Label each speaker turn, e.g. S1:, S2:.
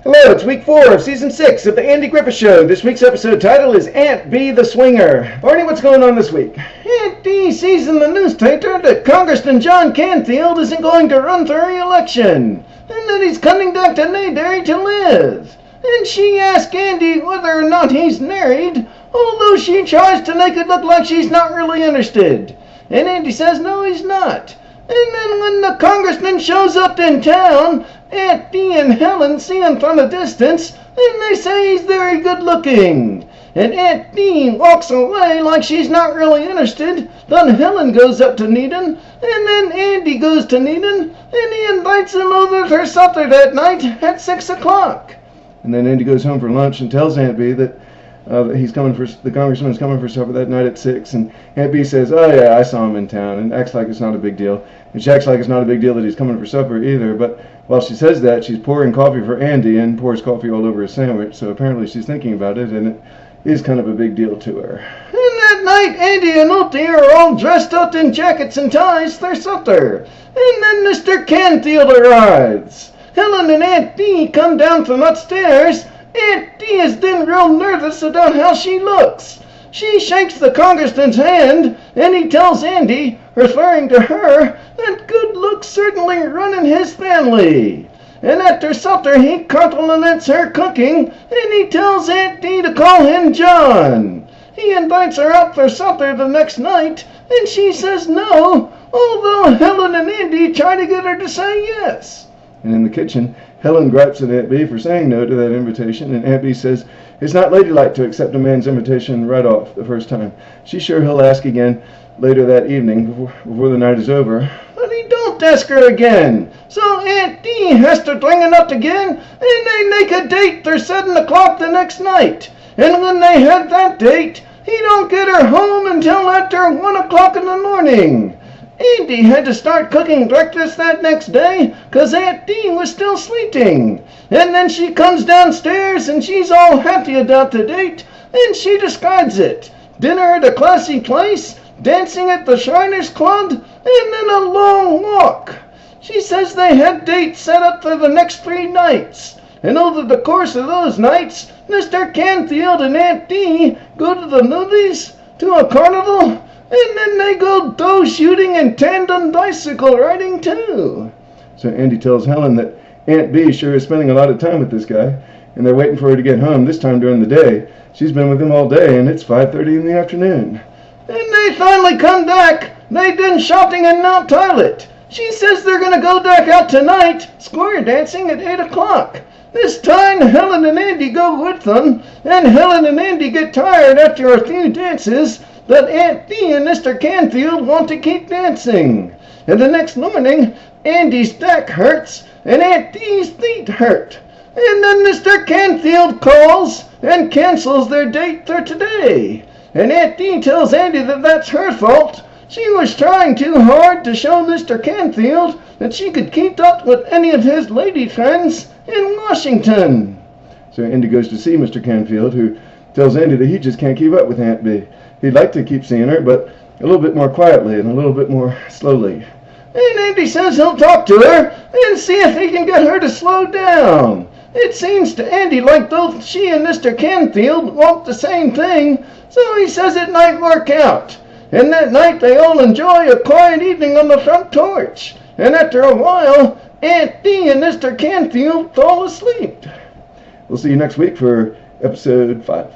S1: Hello, it's week 4 of season 6 of the Andy Griffith Show. This week's episode title is Aunt B the Swinger. Barney, what's going on this week?
S2: Aunt B sees in the newspaper that Congressman John Canfield isn't going to run for re-election, and that he's coming back to Mayberry to live. And she asks Andy whether or not he's married, although she tries to make it look like she's not really interested. And Andy says no, he's not. And then when the congressman shows up in town, Aunt B and Helen see him from a distance, and they say he's very good looking. And Aunt B walks away like she's not really interested. Then Helen goes up to meet him, and then Andy goes to meet him, and he invites him over for supper that night at 6 o'clock.
S1: And then Andy goes home for lunch and tells Aunt B that the congressman's coming for supper that night at 6, and Aunt B says, "Oh yeah, I saw him in town," and acts like it's not a big deal. And she acts like it's not a big deal that he's coming for supper either, but while she says that, she's pouring coffee for Andy and pours coffee all over his sandwich, so apparently she's thinking about it, and it is kind of a big deal to her.
S2: And that night, Andy and Ulti are all dressed up in jackets and ties for supper, and then Mr. Canfield arrives. Helen and Aunt B come down from upstairs. Aunt B is then real nervous about how she looks. She shakes the congressman's hand, and he tells Andy, referring to her, that good looks certainly run in his family. And after supper, he compliments her cooking, and he tells Aunt B to call him John. He invites her out for supper the next night, and she says no, although Helen and Andy try to get her to say yes.
S1: And in the kitchen, Helen gripes at Aunt B for saying no to that invitation, and Aunt B says it's not ladylike to accept a man's invitation right off the first time. She's sure he'll ask again later that evening before the night is over.
S2: But he don't ask her again, so Aunt B has to bring it up again, and they make a date for 7 o'clock the next night. And when they had that date, he don't get her home until after 1 o'clock in the morning. Andy had to start cooking breakfast that next day, 'cause Aunt B was still sleeping. And then she comes downstairs, and she's all happy about the date, and she describes it. Dinner at a classy place, dancing at the Shriners Club, and then a long walk. She says they had dates set up for the next 3 nights. And over the course of those nights, Mr. Canfield and Aunt B go to the movies, to a carnival, and then they go doe shooting and tandem bicycle riding too.
S1: So Andy tells Helen that Aunt B sure is spending a lot of time with this guy, and they're waiting for her to get home, this time during the day. She's been with him all day, and it's 5:30 in the afternoon.
S2: And they finally come back. They've been shopping in Mount Pilot. She says they're going to go back out tonight, square dancing at 8 o'clock. This time, Helen and Andy go with them, and Helen and Andy get tired after a few dances, but Aunt B and Mr. Canfield want to keep dancing. And the next morning, Andy's back hurts, and Aunt B's feet hurt. And then Mr. Canfield calls and cancels their date for today. And Aunt B tells Andy that that's her fault. She was trying too hard to show Mr. Canfield that she could keep up with any of his lady friends in Washington.
S1: So Andy goes to see Mr. Canfield, who tells Andy that he just can't keep up with Aunt B. He'd like to keep seeing her, but a little bit more quietly and a little bit more slowly.
S2: And Andy says he'll talk to her and see if he can get her to slow down. It seems to Andy like both she and Mr. Canfield want the same thing, so he says it might work out. And that night they all enjoy a quiet evening on the front porch. And after a while, Aunt B and Mr. Canfield fall asleep.
S1: We'll see you next week for episode 5.